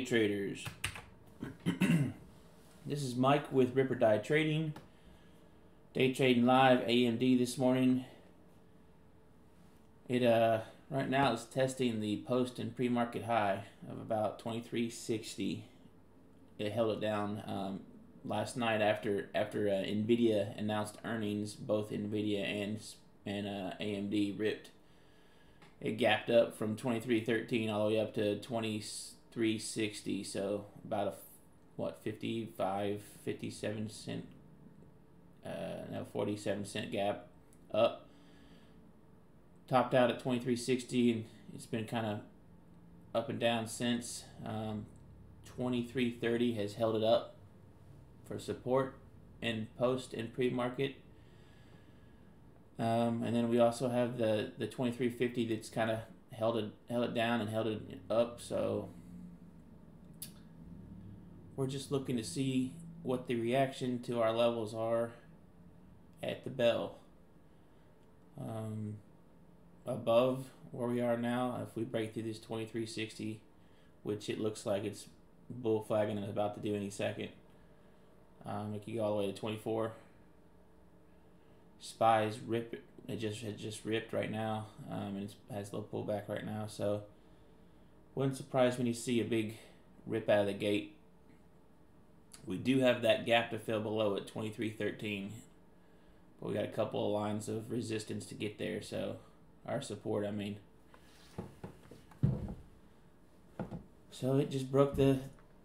traders. This is Mike with Ripper Die Trading. Day trading live AMD this morning. It right now is testing the post and pre-market high of about 23.60. It held it down last night after Nvidia announced earnings. Both Nvidia and AMD ripped. It gapped up from 23.13 all the way up to 23.60, so about a 57 cent 47 cent gap up. Topped out at 23.60, and it's been kind of up and down since. 23.30 has held it up for support in post and pre-market. And then we also have the 23.50 that's kind of held it down and held it up. So we're just looking to see what the reaction to our levels are at the bell. Above where we are now, if we break through this 23.60, which it looks like it's bull flagging and about to do any second, it could go all the way to 24. SPY's rip. It just ripped right now, and it has a little pullback right now. So wouldn't surprise when you see a big rip out of the gate. We do have that gap to fill below at 23.13, but we got a couple of lines of resistance to get there. So our support, I mean. So it just broke the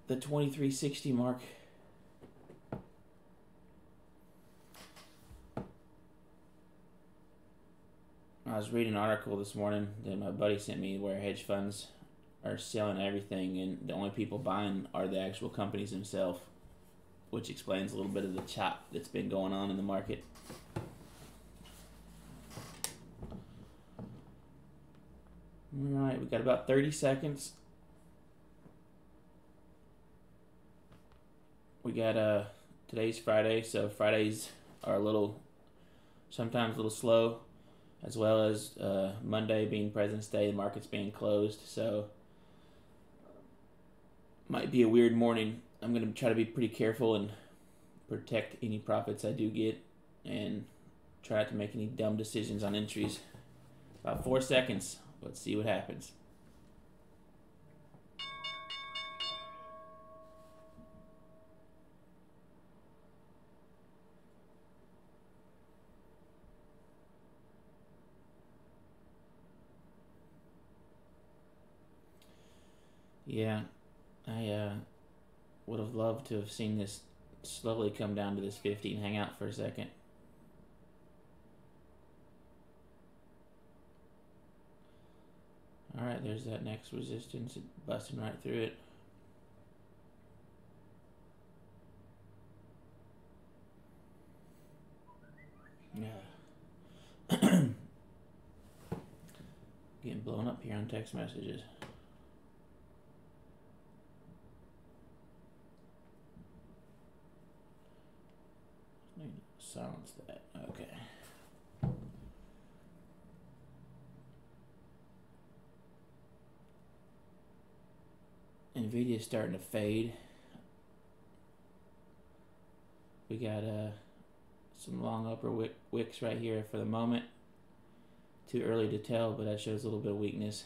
23.60 mark. I was reading an article this morning that my buddy sent me where hedge funds are selling everything and the only people buying are the actual companies themselves, which explains a little bit of the chop that's been going on in the market. Alright, we got about 30 seconds. We got today's Friday, so Fridays are sometimes a little slow, as well as Monday being President's Day, the market's being closed, so might be a weird morning. I'm going to try to be pretty careful and protect any profits I do get and try not to make any dumb decisions on entries. About 4 seconds. Let's see what happens. Yeah, I would have loved to have seen this slowly come down to this 50 and hang out for a second. Alright, there's that next resistance, busting right through it. Yeah. Getting blown up here on text messages. Silence that. Okay. Nvidia's starting to fade. We got some long upper wicks right here for the moment. Too early to tell, but that shows a little bit of weakness.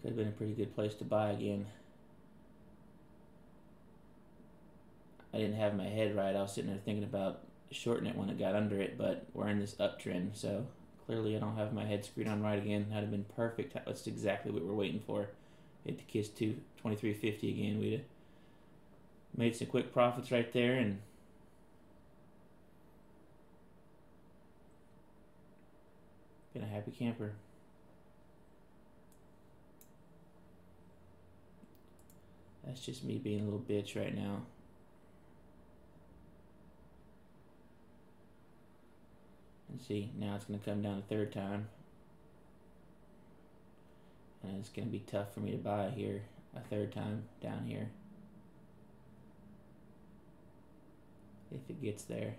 Could have been a pretty good place to buy again. I didn't have my head right. I was sitting there thinking about shorting it when it got under it, but we're in this uptrend, so clearly I don't have my head screwed on right again. That'd have been perfect. That's exactly what we're waiting for. Hit the kiss 23.50 again. We'd have made some quick profits right there and been a happy camper. That's just me being a little bitch right now. And see, now it's going to come down a third time. And it's going to be tough for me to buy here a third time down here. if it gets there.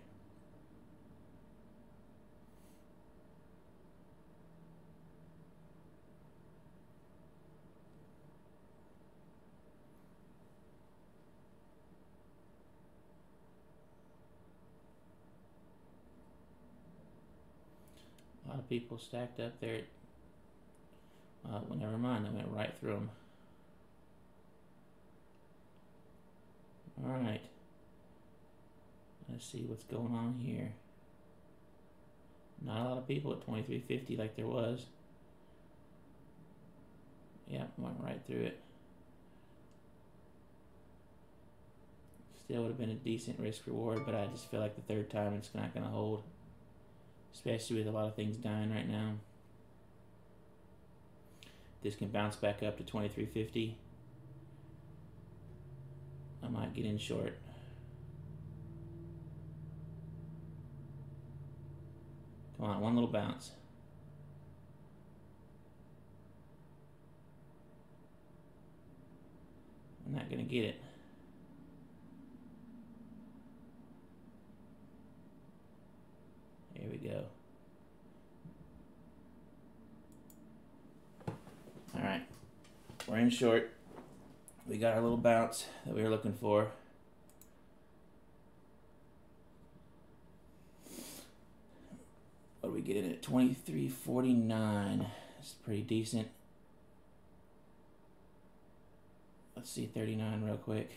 A lot of people stacked up there. Well, never mind, I went right through them. Alright. Let's see what's going on here. Not a lot of people at 23.50 like there was. Yep, went right through it. Still would have been a decent risk reward, but I just feel like the third time it's not going to hold. Especially with a lot of things dying right now. This can bounce back up to 23.50. I might get in short. Come on, one little bounce. I'm not going to get it. Here we go. Alright, we're in short. We got our little bounce that we were looking for. What do we get in at? 23.49. That's pretty decent. Let's see 39 real quick.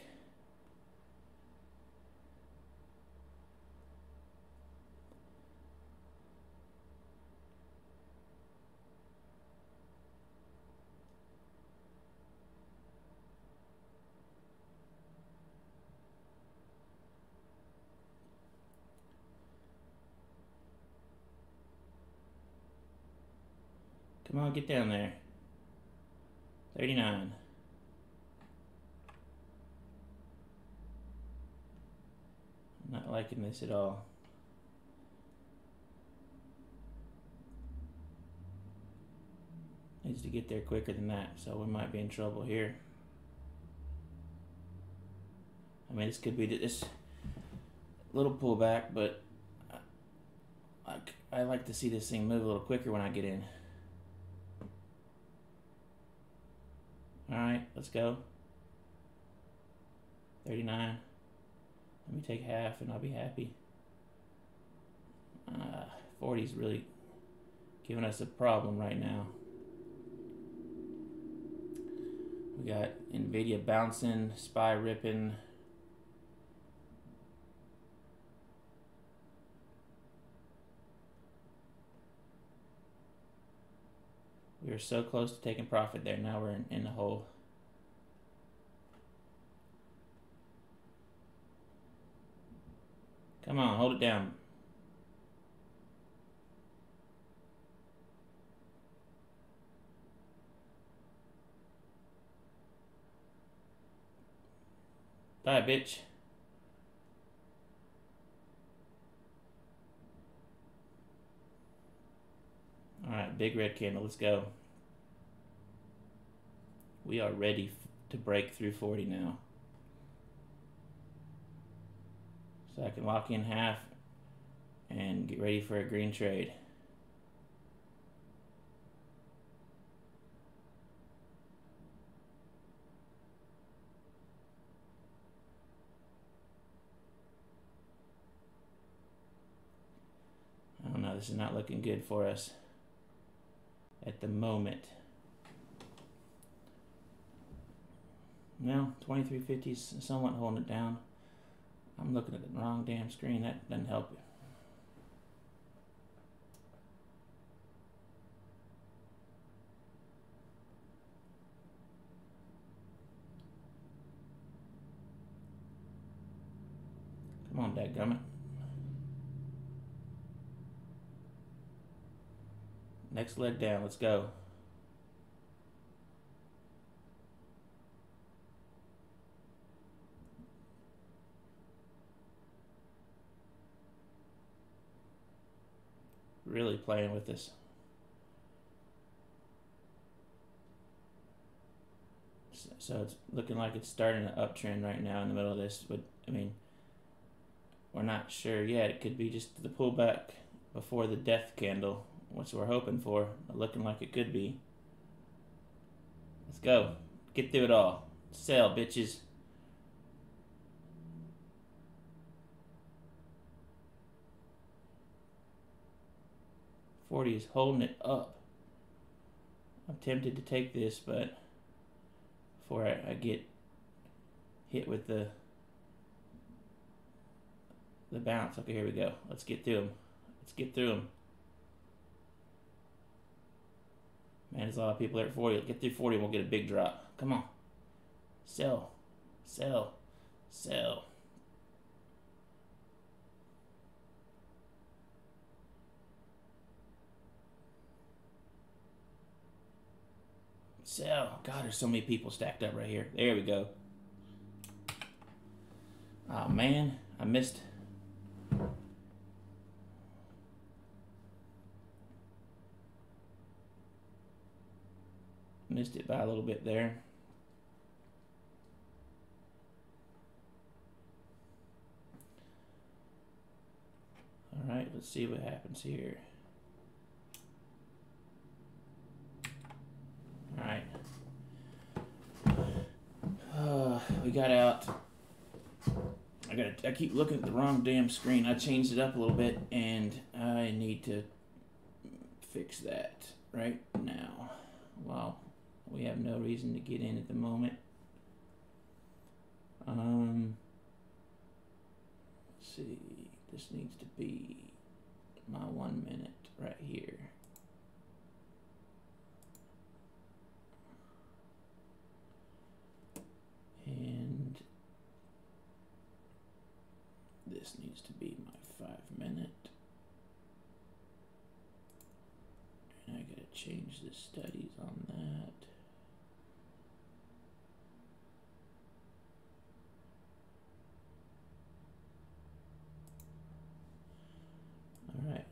Come on, get down there. 39. I'm not liking this at all. Needs to get there quicker than that, so we might be in trouble here. I mean, this could be this little pullback, but I like to see this thing move a little quicker when I get in. Alright, let's go. 39. Let me take half and I'll be happy. 40's really giving us a problem right now. We got NVIDIA bouncing, SPY ripping. We were so close to taking profit there. Now we're in the hole. Come on, hold it down. Die, bitch. Alright, big red candle. Let's go. We are ready to break through 40 now. So I can lock in half and get ready for a green trade. I don't know, this is not looking good for us at the moment. No, 23.50 is somewhat holding it down. I'm looking at the wrong damn screen. That doesn't help you. Come on, dadgummit. Next leg down. Let's go. Really playing with this. So it's looking like it's starting an uptrend right now in the middle of this. But I mean, we're not sure yet. It could be just the pullback before the death candle, which we're hoping for, looking like it could be. Let's go. Get through it all. Sell, bitches. $40 is holding it up. I'm tempted to take this, but before I get hit with the bounce. Okay, here we go. Let's get through them. Let's get through them. Man, there's a lot of people there at 40. Get through 40 and we'll get a big drop. Come on. Sell. Sell. Sell. Sell. God, there's so many people stacked up right here. There we go. Oh, man. I missed. Missed it by a little bit there. All right, let's see what happens here. All right. We got out. I keep looking at the wrong damn screen. I changed it up a little bit, and I need to fix that right now. Wow. We have no reason to get in at the moment. Let's see. This needs to be my 1 minute right here. And this needs to be my 5 minute. And I gotta change the studies on that. Alright.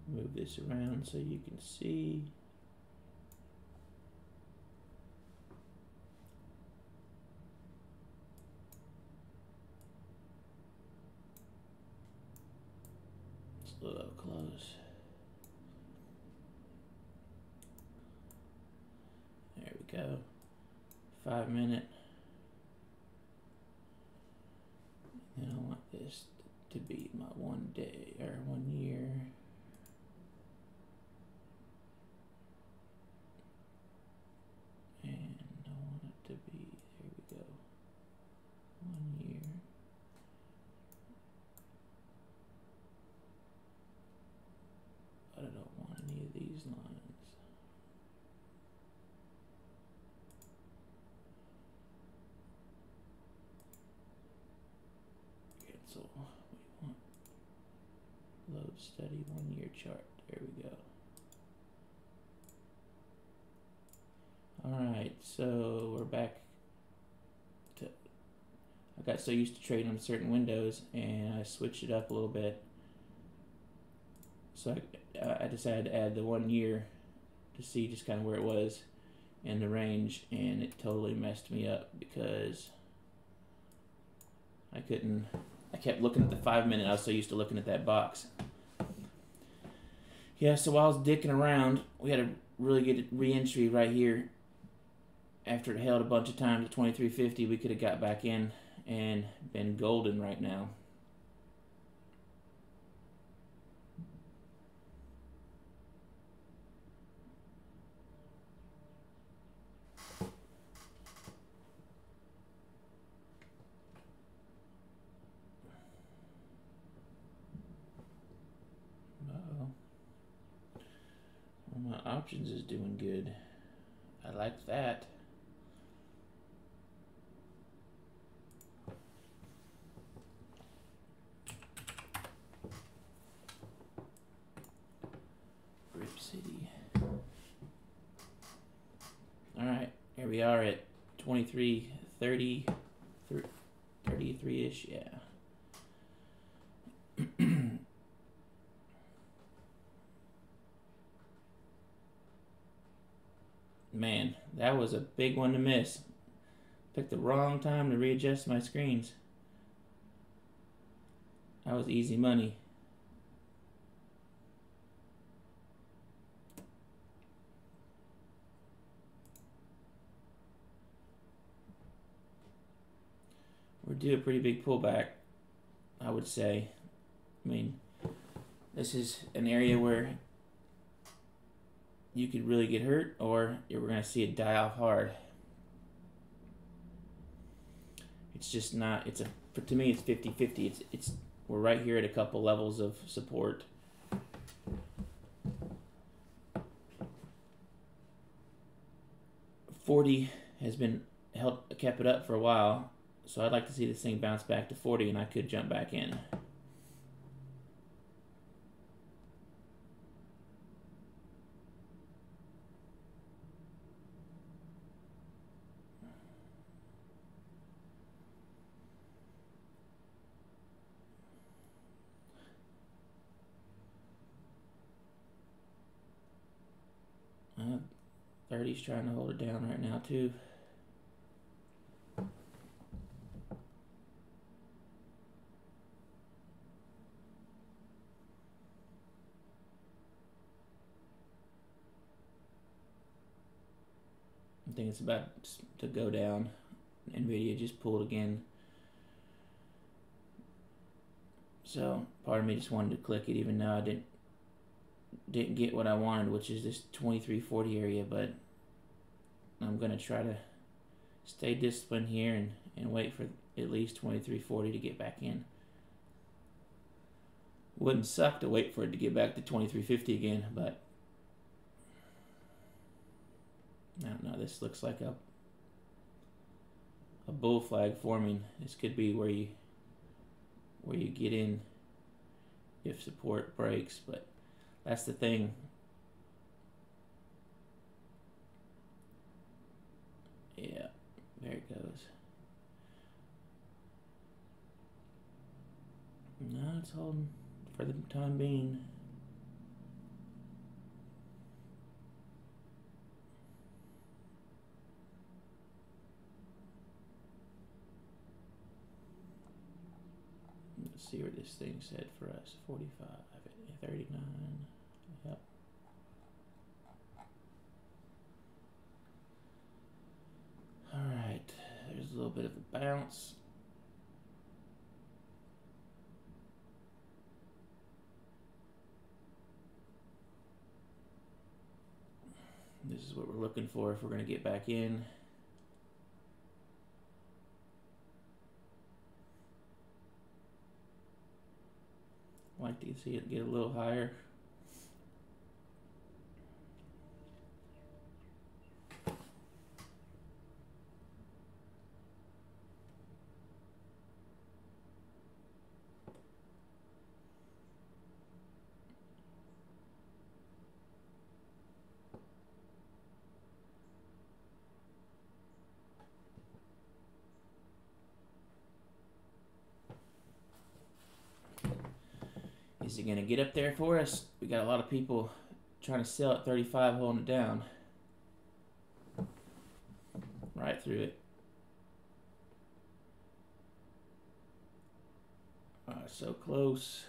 Move this around so you can see. It's a little close. There we go. 5 minute. And I want this to be my 1 day or 1 year. And I want it to be, there we go, 1 year. But I don't want any of these lines. Cancel. We want load study 1 year chart. There we go. Alright, so we're back to, I got so used to trading on certain windows and I switched it up a little bit. So I decided to add the 1 year to see just kind of where it was in the range, and it totally messed me up because I kept looking at the 5 minute. I was so used to looking at that box. Yeah, so while I was dicking around, we had a really good re-entry right here. After it held a bunch of times at 23.50, we could have got back in and been golden right now. Uh-oh. Well, my options is doing good. I like that. City. All right, here we are at 23.30, 33-ish, yeah. Man, that was a big one to miss. Picked the wrong time to readjust my screens. That was easy money. We're due a pretty big pullback, I would say. I mean, this is an area where you could really get hurt, or you're going to see it die off hard. It's just not. To me, it's 50-50. We're right here at a couple levels of support. $40 has been kept it up for a while, so I'd like to see this thing bounce back to 40, and I could jump back in. Uh, 30's trying to hold it down right now too. I think it's about to go down. NVIDIA just pulled again. So part of me just wanted to click it, even though I didn't get what I wanted, which is this 2340 area, but I'm going to try to stay disciplined here and wait for at least 2340 to get back in. Wouldn't suck to wait for it to get back to 2350 again, but I don't know. This looks like a bull flag forming. This could be where you get in if support breaks, but that's the thing. Yeah, there it goes. No, it's holding for the time being. Let's see where this thing said for us. 45, 39. Yep. Alright, there's a little bit of a bounce. This is what we're looking for if we're going to get back in. I'd like to see it get a little higher. Is it going to get up there for us? We got a lot of people trying to sell at 35, holding it down. Right through it. So close.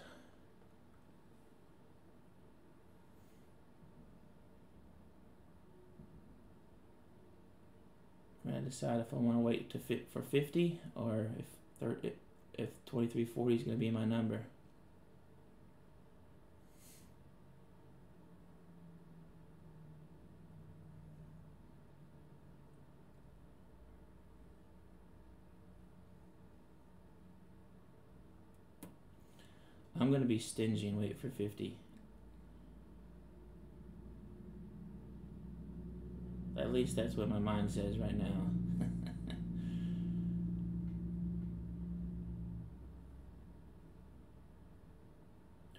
I'm going to decide if I want to wait to fit for 50 or if 2340 is going to be my number. I'm going to be stingy and wait for 50. At least that's what my mind says right now.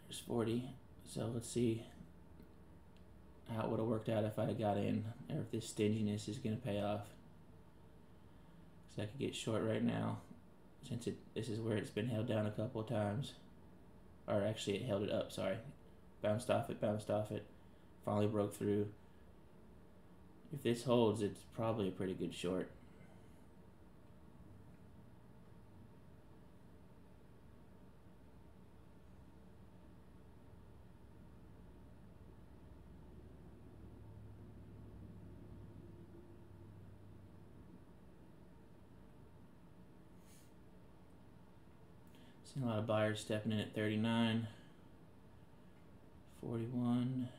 There's 40. So let's see how it would have worked out if I got in, or if this stinginess is going to pay off. So I could get short right now, since this is where it's been held down a couple of times. Or actually it held it up, sorry. Bounced off it, finally broke through. If this holds, it's probably a pretty good short. Seen a lot of buyers stepping in at 39, 41.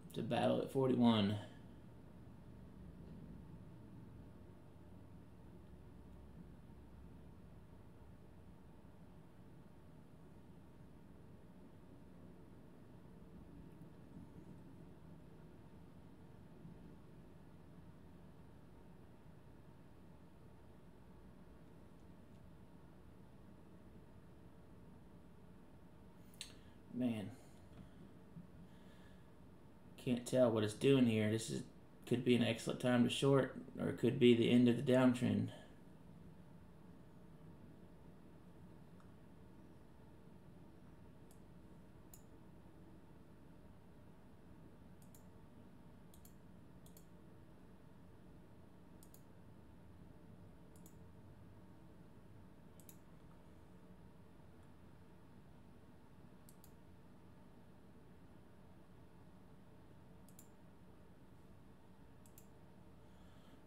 It's a battle at 41. Man, can't tell what it's doing here. Could be an excellent time to short, or it could be the end of the downtrend.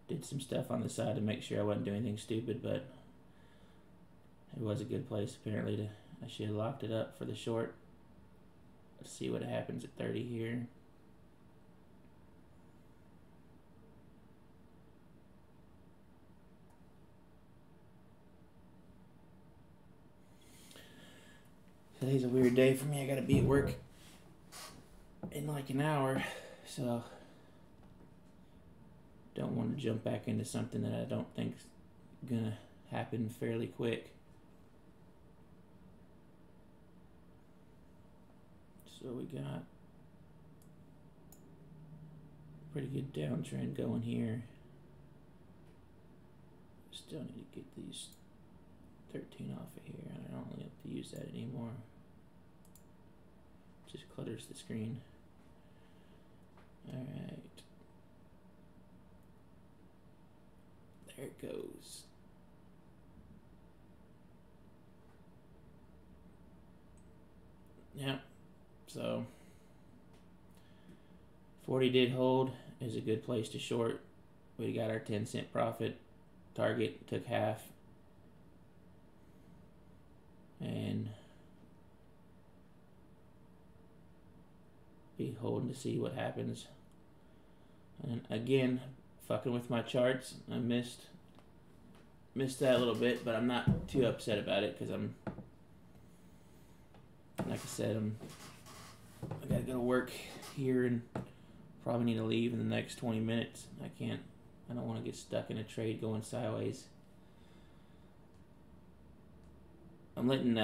Did some stuff on the side to make sure I wasn't doing anything stupid, but it was a good place apparently. I should have locked it up for the short. Let's see what happens at 30 here. Today's a weird day for me. I gotta be at work in like an hour, so don't want to jump back into something that I don't think's gonna happen fairly quick. So we got a pretty good downtrend going here. Still need to get these 13 off of here. I don't really have to use that anymore. Just clutters the screen. Alright. There it goes. Yep. So 40 did hold. Is a good place to short. We got our 10-cent profit. Target took half. And be holding to see what happens. And again, fucking with my charts. I missed that a little bit, but I'm not too upset about it because I'm, like I said, I gotta go to work here and probably need to leave in the next 20 minutes. I don't want to get stuck in a trade going sideways. I'm letting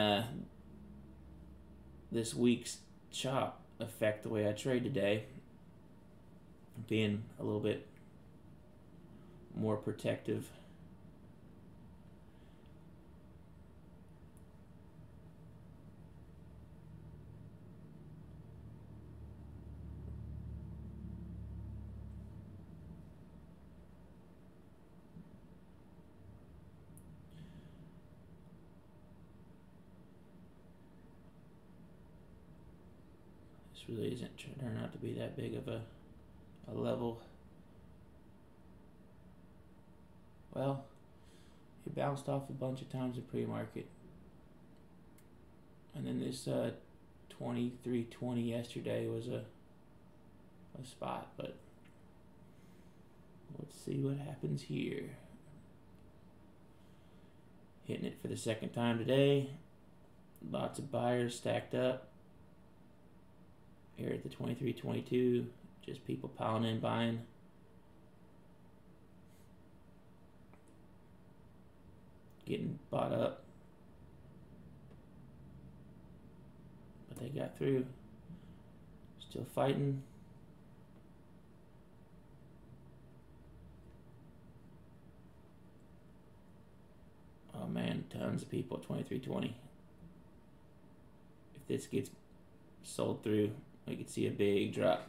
this week's chop affect the way I trade today. Being a little bit more protective. This really isn't turning out to be that big of a level. Well, it bounced off a bunch of times in pre-market. And then this 23.20 yesterday was a spot, but let's see what happens here. Hitting it for the second time today. Lots of buyers stacked up. Here at the 23.22, just people piling in, buying. Getting bought up. But they got through. Still fighting. Oh man, tons of people at 23.20. If this gets sold through, we could see a big drop.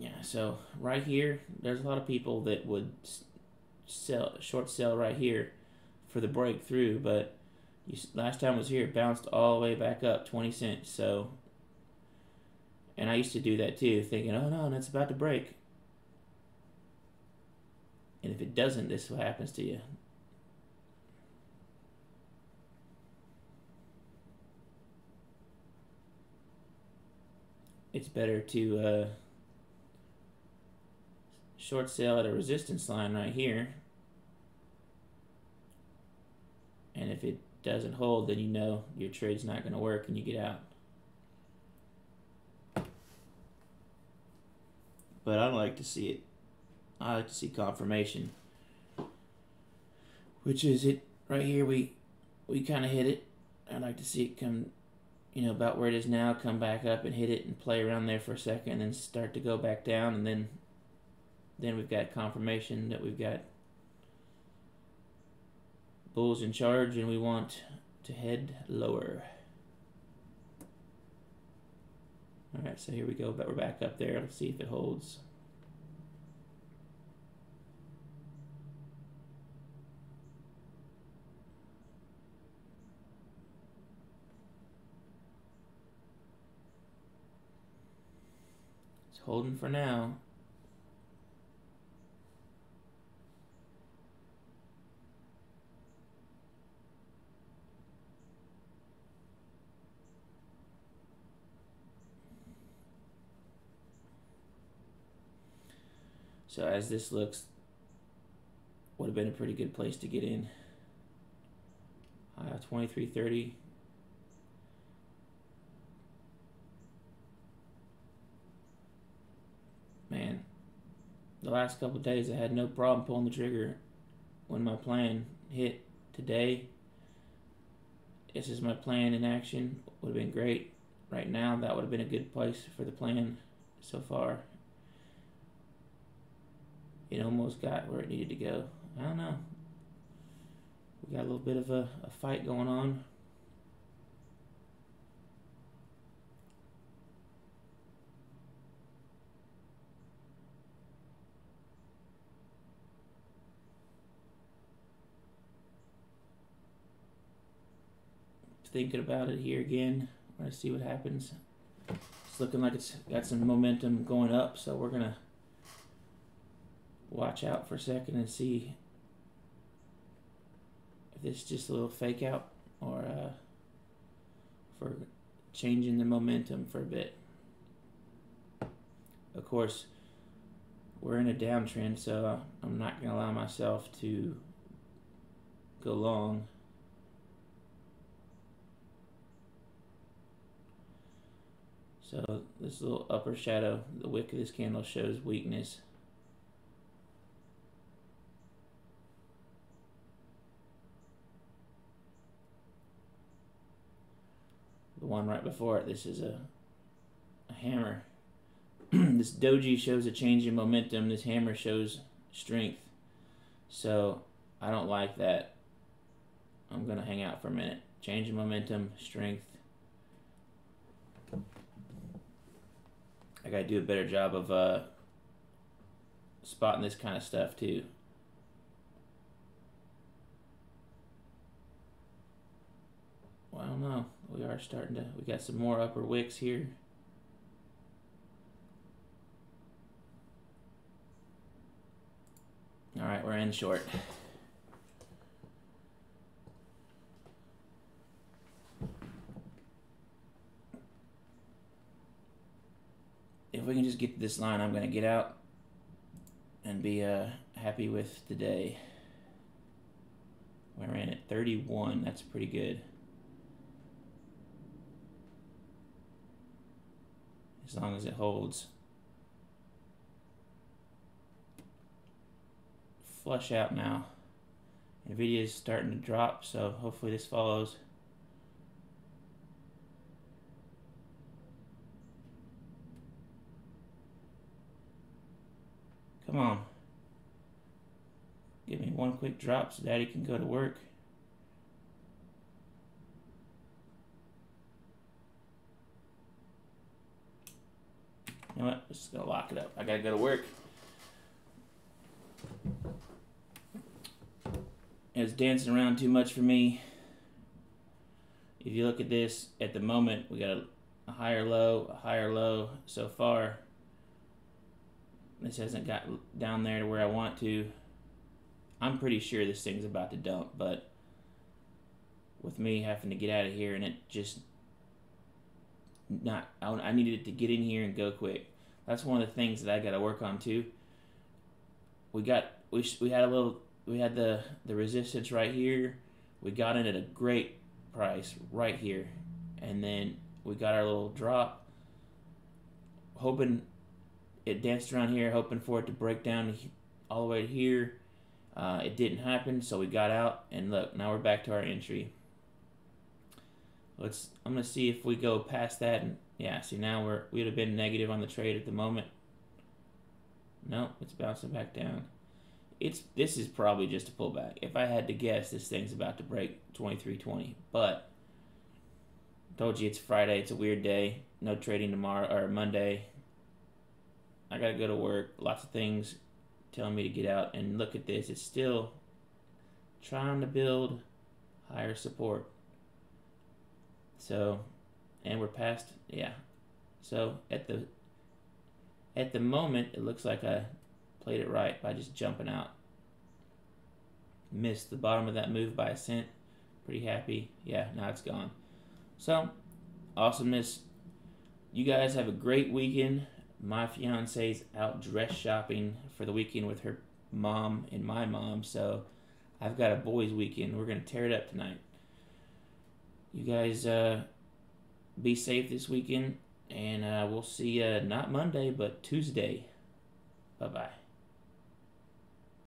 Yeah, So right here, there's a lot of people that would short sell right here for the breakthrough, but last time it was here, it bounced all the way back up 20 cents. So, and I used to do that too, thinking, oh no, that's about to break. And if it doesn't, this is what happens to you. It's better to short sell at a resistance line right here. And if it doesn't hold, then you know your trade's not going to work and you get out. But I like to see it. I like to see confirmation, which is it right here. We kind of hit it. I like to see it come, about where it is now, come back up and hit it and play around there for a second, and then start to go back down, and then we've got confirmation that we've got bulls in charge, and we want to head lower. All right, so here we go, but we're back up there. Let's see if it holds. It's holding for now. So as this looks, would have been a pretty good place to get in. 23.30. Man, the last couple of days I had no problem pulling the trigger when my plan hit today. This is my plan in action. Would have been great. Right now, that would have been a good place for the plan so far. It almost got where it needed to go. I don't know. We got a little bit of a fight going on. Thinking about it here again. We're going to see what happens. It's looking like it's got some momentum going up, so we're going to watch out for a second and see if this is just a little fake out or for changing the momentum for a bit. Of course, we're in a downtrend, so I'm not going to allow myself to go long. So this little upper shadow, the wick of this candle shows weakness. The one right before it, this is a hammer. This doji shows a change in momentum. This hammer shows strength. So I don't like that. I'm going to hang out for a minute. Change in momentum, strength. I got to do a better job of spotting this kind of stuff too. Well, I don't know. We are starting to, we got some more upper wicks here. All right, we're in short. If we can just get to this line, I'm going to get out and be happy with today. We're in at 31. That's pretty good. As long as it holds. Flush out now. NVIDIA is starting to drop, so hopefully this follows. Come on. Give me one quick drop so Daddy can go to work. You know what? I'm just gonna lock it up. I gotta go to work. It's dancing around too much for me. If you look at this, at the moment, we got a higher low so far. This hasn't got down there to where I want to. I'm pretty sure this thing's about to dump, but with me having to get out of here and it just not, I needed it to get in here and go quick. That's one of the things that I got to work on too. We had the resistance right here. We got in at a great price right here, and then we got our little drop, hoping it danced around here, hoping for it to break down all the way to here. It didn't happen, so we got out, and look, now we're back to our entry. I'm gonna see if we go past that, and yeah, see now we'd have been negative on the trade at the moment. No, it's bouncing back down. This is probably just a pullback. If I had to guess, this thing's about to break 23.20. But told you it's Friday. It's a weird day. No trading tomorrow or Monday. I gotta go to work. Lots of things telling me to get out. And look at this. It's still trying to build higher support. So, and we're past. Yeah. So at the moment, it looks like I played it right by just jumping out. Missed the bottom of that move by a cent. Pretty happy. Yeah, now it's gone. So, awesomeness. You guys have a great weekend. My fiance's out dress shopping for the weekend with her mom and my mom, so I've got a boys' weekend. We're going to tear it up tonight. You guys be safe this weekend, and we'll see you not Monday, but Tuesday. Bye-bye.